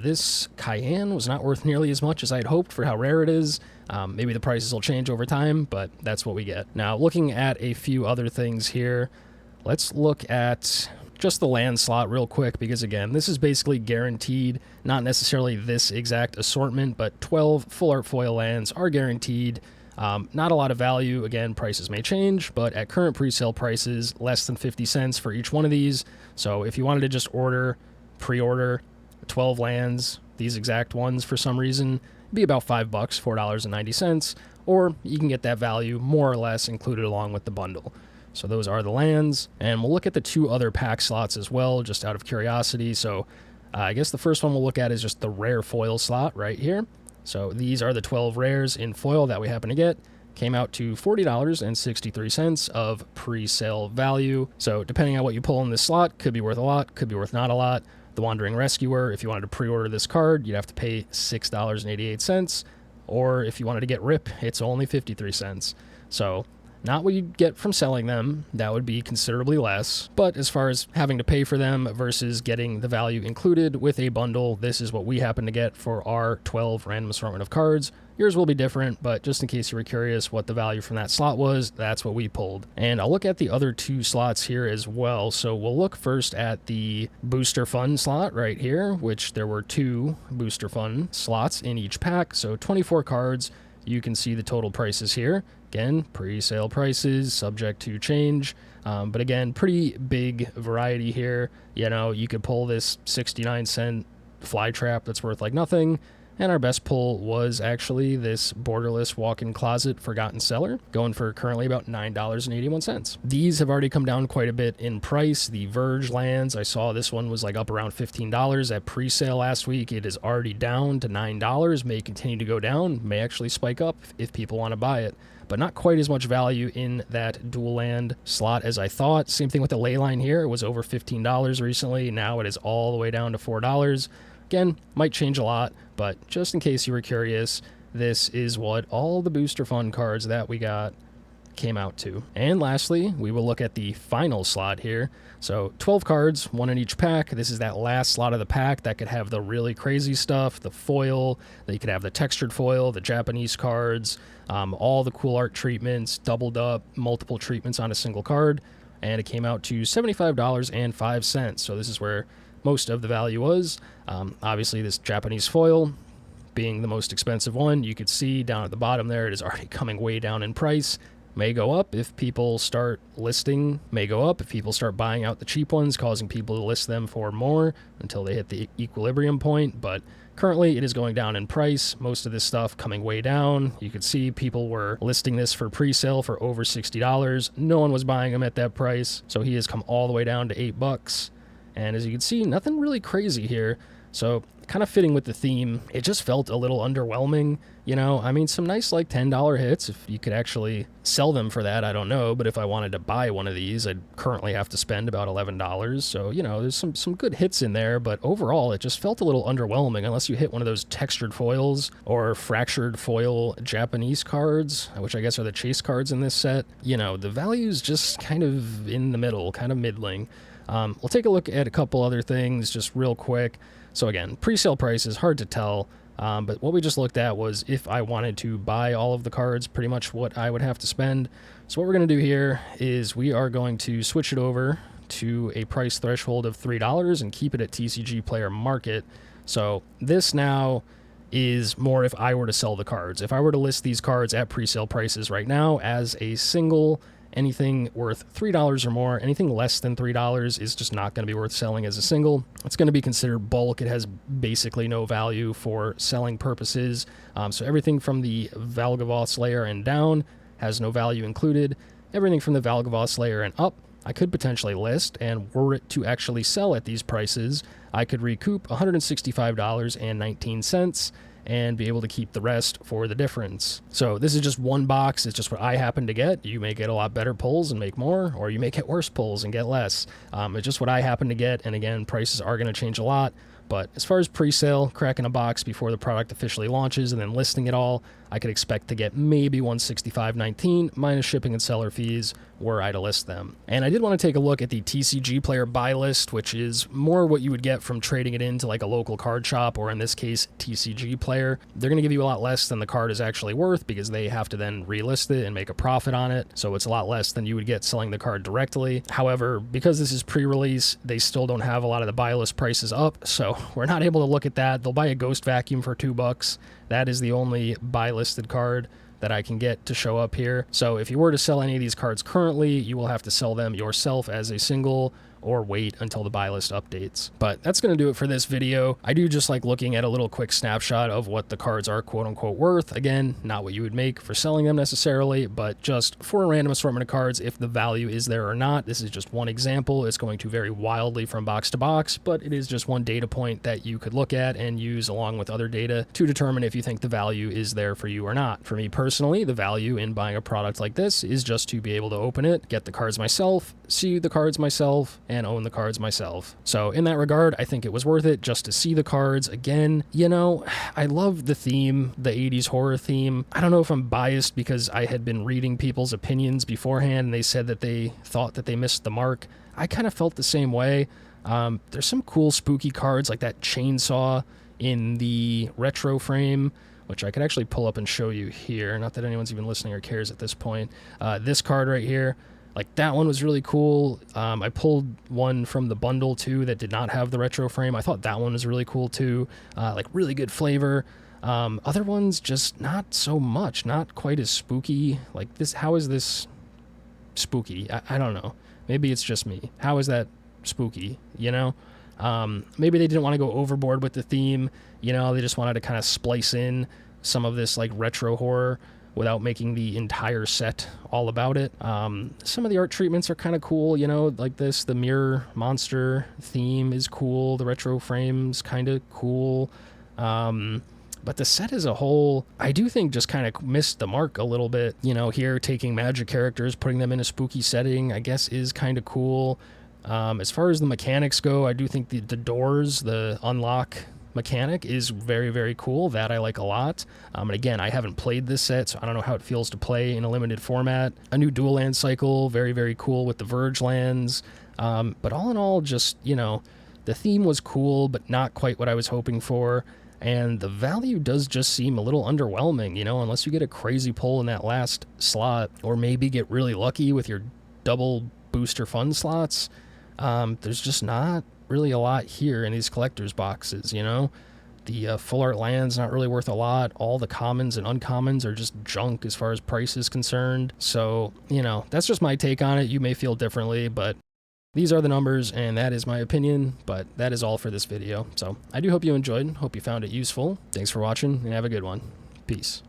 This Cayenne was not worth nearly as much as I'd hoped for how rare it is. Maybe the prices will change over time, but that's what we get. Now, looking at a few other things here, let's look at just the land slot real quick, because again, this is basically guaranteed, not necessarily this exact assortment, but 12 full art foil lands are guaranteed. Not a lot of value. Again, prices may change, but at current pre-sale prices, less than 50 cents for each one of these. So if you wanted to just pre-order 12 lands, these exact ones for some reason, it'd be about $5, $4.90, or you can get that value more or less included along with the bundle. So those are the lands, and we'll look at the two other pack slots as well, just out of curiosity. So I guess the first one we'll look at is just the rare foil slot right here. So these are the 12 rares in foil that we happen to get. Came out to $40.63 of pre-sale value. So depending on what you pull in this slot, could be worth a lot, could be worth not a lot. The Wandering Rescuer, if you wanted to pre-order this card, you'd have to pay $6.88. Or if you wanted to get RIP, it's only 53 cents. So not what you'd get from selling them, that would be considerably less. But as far as having to pay for them versus getting the value included with a bundle, this is what we happen to get for our 12 random assortment of cards. Yours will be different, but just in case you were curious what the value from that slot was, that's what we pulled. And I'll look at the other two slots here as well. So we'll look first at the Booster Fun slot right here, which there were 2 Booster Fun slots in each pack. So 24 cards. You can see the total prices here. Again, pre-sale prices, subject to change. But again, pretty big variety here. You know, you could pull this 69-cent fly trap that's worth like nothing. And our best pull was actually this borderless walk-in closet Forgotten Cellar, going for currently about $9.81. These have already come down quite a bit in price. The Verge lands, I saw this one was like up around $15 at pre-sale last week. It is already down to $9, may continue to go down, may actually spike up if people want to buy it. But not quite as much value in that dual land slot as I thought. Same thing with the Leyline here. It was over $15 recently. Now it is all the way down to $4. Again, might change a lot, but just in case you were curious, this is what all the Booster Fun cards that we got came out to. And lastly, we will look at the final slot here. So 12 cards, 1 in each pack. This is that last slot of the pack that could have the really crazy stuff, the foil, that you could have the textured foil, the Japanese cards, all the cool art treatments, doubled up, multiple treatments on a single card. And it came out to $75.05. So this is where most of the value was. Obviously, this Japanese foil being the most expensive one. You could see down at the bottom there, it is already coming way down in price. May go up if people start listing, may go up if people start buying out the cheap ones, causing people to list them for more until they hit the equilibrium point. But currently, it is going down in price. Most of this stuff coming way down. You could see people were listing this for pre-sale for over $60. No one was buying them at that price. So he has come all the way down to $8. And as you can see, nothing really crazy here. So kind of fitting with the theme, it just felt a little underwhelming. You know, I mean, some nice like $10 hits, if you could actually sell them for that, I don't know. But if I wanted to buy one of these, I'd currently have to spend about $11. So, you know, there's some good hits in there, but overall it just felt a little underwhelming unless you hit one of those textured foils or fractured foil Japanese cards, which I guess are the chase cards in this set. You know, the value's just kind of in the middle, kind of middling. We'll take a look at a couple other things just real quick. So again, pre-sale price is hard to tell, but what we just looked at was if I wanted to buy all of the cards, pretty much what I would have to spend. So what we're going to do here is we are going to switch it over to a price threshold of $3 and keep it at TCG Player Market. So this now is more if I were to sell the cards. If I were to list these cards at pre-sale prices right now as a single, anything worth $3 or more, anything less than $3 is just not going to be worth selling as a single. It's going to be considered bulk. It has basically no value for selling purposes. So everything from the Valgavoth layer and down has no value included. Everything from the Valgavoth layer and up, I could potentially list, and were it to actually sell at these prices, I could recoup $165.19 and be able to keep the rest for the difference. So this is just one box. It's just what I happen to get. You may get a lot better pulls and make more, or you may get worse pulls and get less. It's just what I happen to get, and again, prices are going to change a lot. But as far as pre-sale, cracking a box before the product officially launches and then listing it all, I could expect to get maybe $165.19 minus shipping and seller fees were I to list them. And I did want to take a look at the TCG Player Buylist, which is more what you would get from trading it into like a local card shop, or in this case, TCG Player. They're going to give you a lot less than the card is actually worth because they have to then relist it and make a profit on it. So it's a lot less than you would get selling the card directly. However, because this is pre-release, they still don't have a lot of the Buylist prices up, so we're not able to look at that. They'll buy a Ghost Vacuum for $2. That is the only buy-listed card that I can get to show up here. So if you were to sell any of these cards currently, you will have to sell them yourself as a single or wait until the buy list updates. But that's going to do it for this video. I do just like looking at a little quick snapshot of what the cards are quote unquote worth. Again, not what you would make for selling them necessarily, but just for a random assortment of cards, if the value is there or not. This is just one example. It's going to vary wildly from box to box, but it is just one data point that you could look at and use along with other data to determine if you think the value is there for you or not. For me personally, the value in buying a product like this is just to be able to open it, get the cards myself, see the cards myself, and own the cards myself. So in that regard, I think it was worth it just to see the cards. Again, you know, I love the theme, the 80s horror theme. I don't know if I'm biased because I had been reading people's opinions beforehand and they said that they thought that they missed the mark. I kind of felt the same way. There's some cool spooky cards like that chainsaw in the retro frame, which I could actually pull up and show you here. Not that anyone's even listening or cares at this point. This card right here, like that one was really cool. I pulled one from the bundle too that did not have the retro frame. I thought that one was really cool too. Like really good flavor. Other ones just not so much, not quite as spooky. Like this, how is this spooky? I don't know. Maybe it's just me. How is that spooky, you know? Maybe they didn't want to go overboard with the theme. You know, they just wanted to kind of splice in some of this like retro horror without making the entire set all about it. Some of the art treatments are kind of cool, you know, like this, the mirror monster theme is cool, the retro frame's kind of cool. But the set as a whole, I do think just kind of missed the mark a little bit. You know, here taking magic characters, putting them in a spooky setting, I guess is kind of cool. As far as the mechanics go, I do think the doors, the unlock mechanic is very, very cool. That I like a lot. And again, I haven't played this set, so I don't know how it feels to play in a limited format. A new dual land cycle, very, very cool with the Verge lands. But all in all, just, you know, the theme was cool, but not quite what I was hoping for. And the value does just seem a little underwhelming, you know, unless you get a crazy pull in that last slot, or maybe get really lucky with your double booster fun slots. There's just not really a lot here in these collector's boxes, you know. The full art land's not really worth a lot. All the commons and uncommons are just junk as far as price is concerned. So, you know, that's just my take on it. You may feel differently, but these are the numbers, and that is my opinion. But that is all for this video. So I do hope you enjoyed. Hope you found it useful. Thanks for watching, and have a good one. Peace.